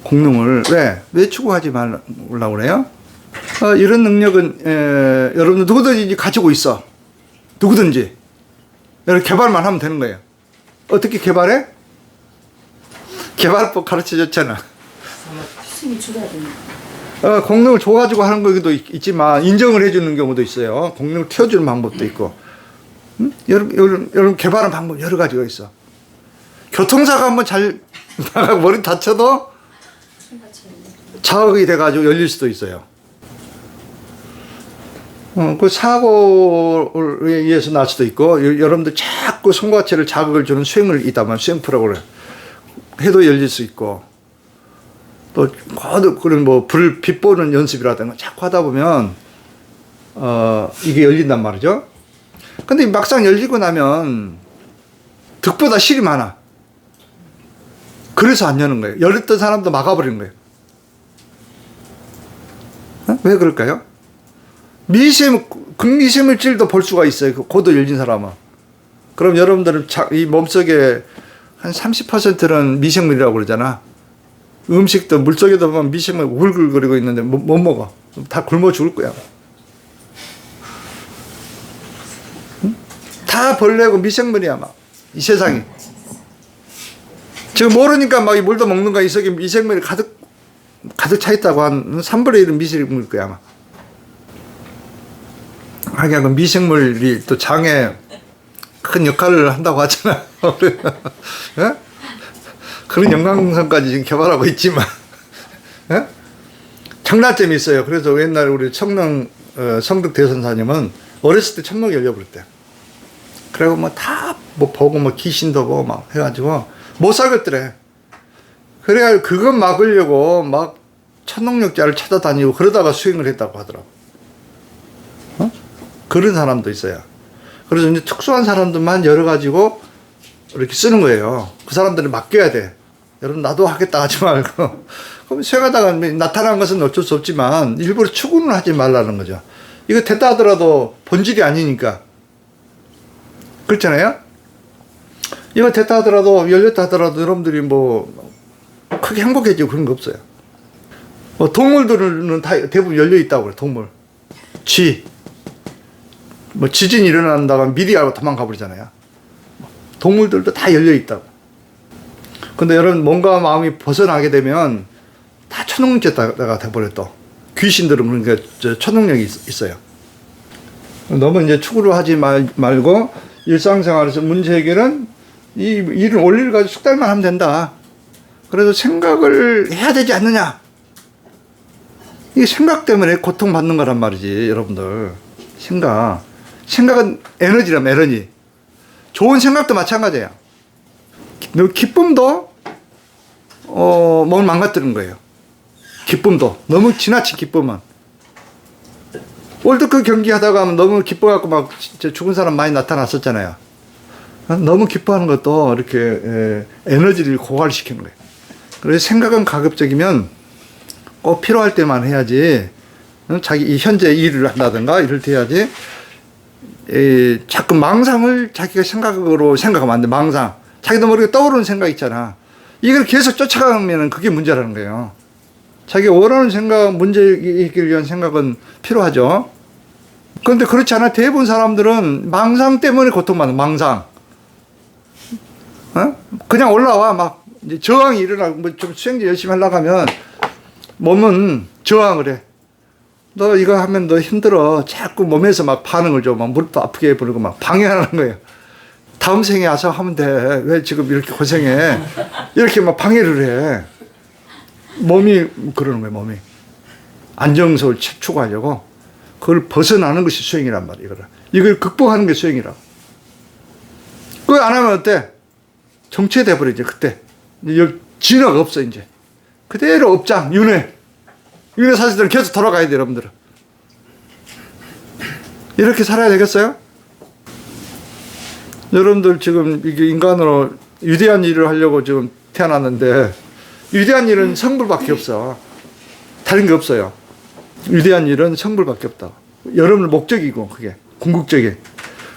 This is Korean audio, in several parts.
공능을. 왜 추구하지 말라고 그래요? 이런 능력은, 여러분들 누구든지 가지고 있어. 누구든지. 여러분 개발만 하면 되는 거예요. 어떻게 개발해? 개발법 가르쳐 줬잖아. 스승이 줘야 됩니다. 공능을 줘가지고 하는 것도 있지만, 인정을 해주는 경우도 있어요. 공능을 튀어주는 방법도 있고. 여러분 개발하는 방법 여러 가지가 있어. 교통사고 한번 잘 나가고 머리 다쳐도 자극이 돼가지고 열릴 수도 있어요. 그 사고에 의해서 날 수도 있고, 여러분들 자꾸 손과체를 자극을 주는 스윙을 있다면 스윙 프로그램 해도 열릴 수 있고, 또 그런 빛 보는 연습이라든가 자꾸 하다 보면 이게 열린단 말이죠. 근데 막상 열리고 나면 득보다 실이 많아. 그래서 안 여는 거예요. 열렸던 사람도 막아버리는 거예요. 왜 그럴까요? 극미세물질도 볼 수가 있어요. 고도 열린 사람은. 그럼 여러분들은 이 몸속에 한 30%는 미생물이라고 그러잖아. 음식도 물속에도 보면 미생물 울글거리고 있는데 못 먹어. 다 굶어 죽을 거야. 응? 다 벌레고 미생물이야, 막. 이 세상이. 지금 모르니까 막 이 물도 먹는 거야. 이 속에 미생물이 가득 차 있다고 한 3분의 1은 미생물일 거야, 아마. 하긴 그 미생물이 또 장에 큰 역할을 한다고 하잖아. 예? 그런 연관성까지 지금 개발하고 있지만, 예? 장단점이 있어요. 그래서 옛날에 우리 청릉 성덕 대선사님은 어렸을 때 천막이 열려버렸대요. 그리고 보고 귀신도 보고 막 해가지고 못 살겠더래. 그래야 그것 막으려고 막 천능력자를 찾아다니고 그러다가 수행을 했다고 하더라고. 그런 사람도 있어요. 그래서 이제 특수한 사람들만 열어가지고 이렇게 쓰는 거예요. 그 사람들을 맡겨야 돼. 여러분, 나도 하겠다 하지 말고. 그럼 수행하다가 나타난 것은 어쩔 수 없지만 일부러 추구는 하지 말라는 거죠. 이거 됐다 하더라도 본질이 아니니까. 그렇잖아요? 이거 됐다 하더라도, 열렸다 하더라도 여러분들이 크게 행복해지고 그런 거 없어요. 동물들은 다 대부분 열려 있다고 그래, 동물. 지진이 일어난다고 하면 미리 알고 도망가 버리잖아요. 동물들도 다 열려 있다고. 근데 여러분, 뭔가 마음이 벗어나게 되면 다 초능력자가 돼버려, 또. 귀신들은 그러니까 초능력이 있어요. 너무 이제 추구를 하지 말고 일상생활에서 문제 해결은 이 일을 원리를 가지고 숙달만 하면 된다. 그래서 생각을 해야 되지 않느냐. 이 생각 때문에 고통받는 거란 말이지, 여러분들. 생각은 에너지라면 에너지. 좋은 생각도 마찬가지예요. 기쁨도 몸을 망가뜨리는 거예요. 기쁨도 너무 지나친 기쁨은. 월드컵 경기 하다가 너무 기뻐갖고 막 죽은 사람 많이 나타났었잖아요. 너무 기뻐하는 것도 이렇게 에너지를 고갈시키는 거예요. 그래서 생각은 가급적이면 꼭 필요할 때만 해야지. 자기 현재 일을 한다든가 이럴 때 해야지. 자꾸 망상을 자기가 생각으로 생각하면 안 돼. 망상. 자기도 모르게 떠오르는 생각 있잖아. 이걸 계속 쫓아가면 그게 문제라는 거예요. 자기가 원하는 생각, 문제 해결을 위한 생각은 필요하죠. 그런데 그렇지 않아. 대부분 사람들은 망상 때문에 고통받는 망상. 그냥 올라와. 막 이제 저항이 일어나고 좀 수행제 열심히 하려고 하면 몸은 저항을 해. 너 이거 하면 너 힘들어. 자꾸 몸에서 막 반응을 줘. 막 무릎도 아프게 부르고 막 방해하는 거예요. 다음 생에 와서 하면 돼. 왜 지금 이렇게 고생해. 이렇게 막 방해를 해. 몸이 그러는 거예요, 몸이. 안정성을 추구하려고. 그걸 벗어나는 것이 수행이란 말이에요. 이걸 극복하는 게 수행이라고. 그거 안 하면 어때? 정체돼 버리지, 그때. 진화가 없어, 이제. 그대로 업장, 윤회. 윤회 사실들은 계속 돌아가야 돼, 여러분들은. 이렇게 살아야 되겠어요? 여러분들 지금 이게 인간으로 위대한 일을 하려고 지금 태어났는데, 위대한 일은 성불밖에 없어. 다른 게 없어요. 위대한 일은 성불밖에 없다. 여러분의 목적이고, 그게. 궁극적인.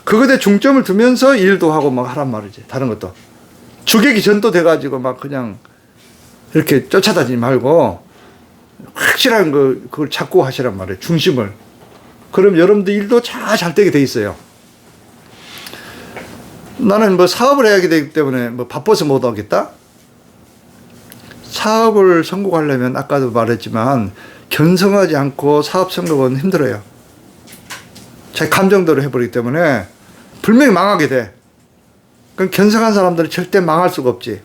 그것에 중점을 두면서 일도 하고 막 하란 말이지. 다른 것도. 주객이 전도돼가지고 막 그냥 이렇게 쫓아다니지 말고 확실한 그걸 찾고 하시란 말이에요. 중심을. 그럼 여러분들 일도 잘 되게 돼 있어요. 나는 뭐 사업을 해야 되기 때문에 뭐 바빠서 못 하겠다? 사업을 성공하려면 아까도 말했지만 견성하지 않고 사업 성공은 힘들어요. 자기 감정대로 해버리기 때문에 분명히 망하게 돼. 그럼 견성한 사람들은 절대 망할 수가 없지.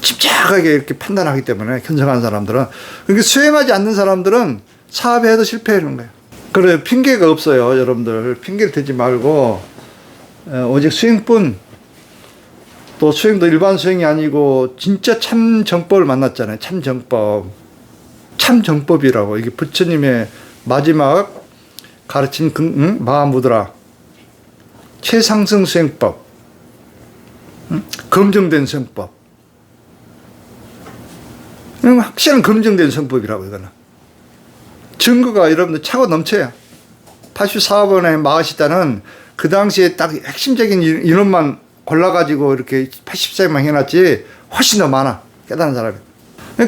침착하게 이렇게 판단하기 때문에 견성한 사람들은. 그러니까 수행하지 않는 사람들은 사업에 해도 실패하는 거예요. 그래 핑계가 없어요. 여러분들 핑계를 대지 말고 오직 수행뿐. 또 수행도 일반 수행이 아니고 진짜 참 정법을 만났잖아요. 참 정법. 참 정법이라고. 이게 부처님의 마지막 가르친 마하무드라. 최상승 수행법. 검증된 수행법. 확실한 검증된 수행법이라고 이거는. 증거가 여러분들 차고 넘쳐요. 84번의 마하시다는 그 당시에 딱 핵심적인 인원만 골라가지고 이렇게 84만 해놨지 훨씬 더 많아. 깨달은 사람이.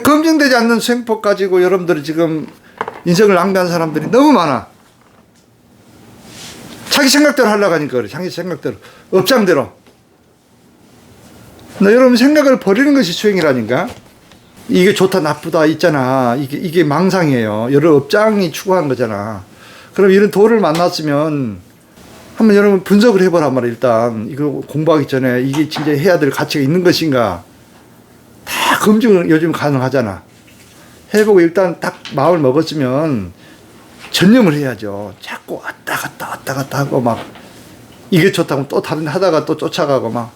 검증되지 않는 수행법 가지고 여러분들이 지금 인생을 낭비한 사람들이 너무 많아. 자기 생각대로 하려고 하니까 그래. 자기 생각대로. 업장대로. 여러분 생각을 버리는 것이 수행이라니까. 이게 좋다 나쁘다 있잖아. 이게 망상이에요. 여러 업장이 추구한 거잖아. 그럼 이런 도를 만났으면 한번 여러분 분석을 해보란 말이야. 일단 이거 공부하기 전에 이게 진짜 해야 될 가치가 있는 것인가 다 검증을 요즘 가능하잖아. 해보고 일단 딱 마음을 먹었으면 전념을 해야죠. 자꾸 왔다 갔다 하고 막 이게 좋다고 또 다른 하다가 또 쫓아가고 막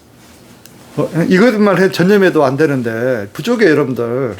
이것만 해 전념해도 안 되는데 부족해 여러분들.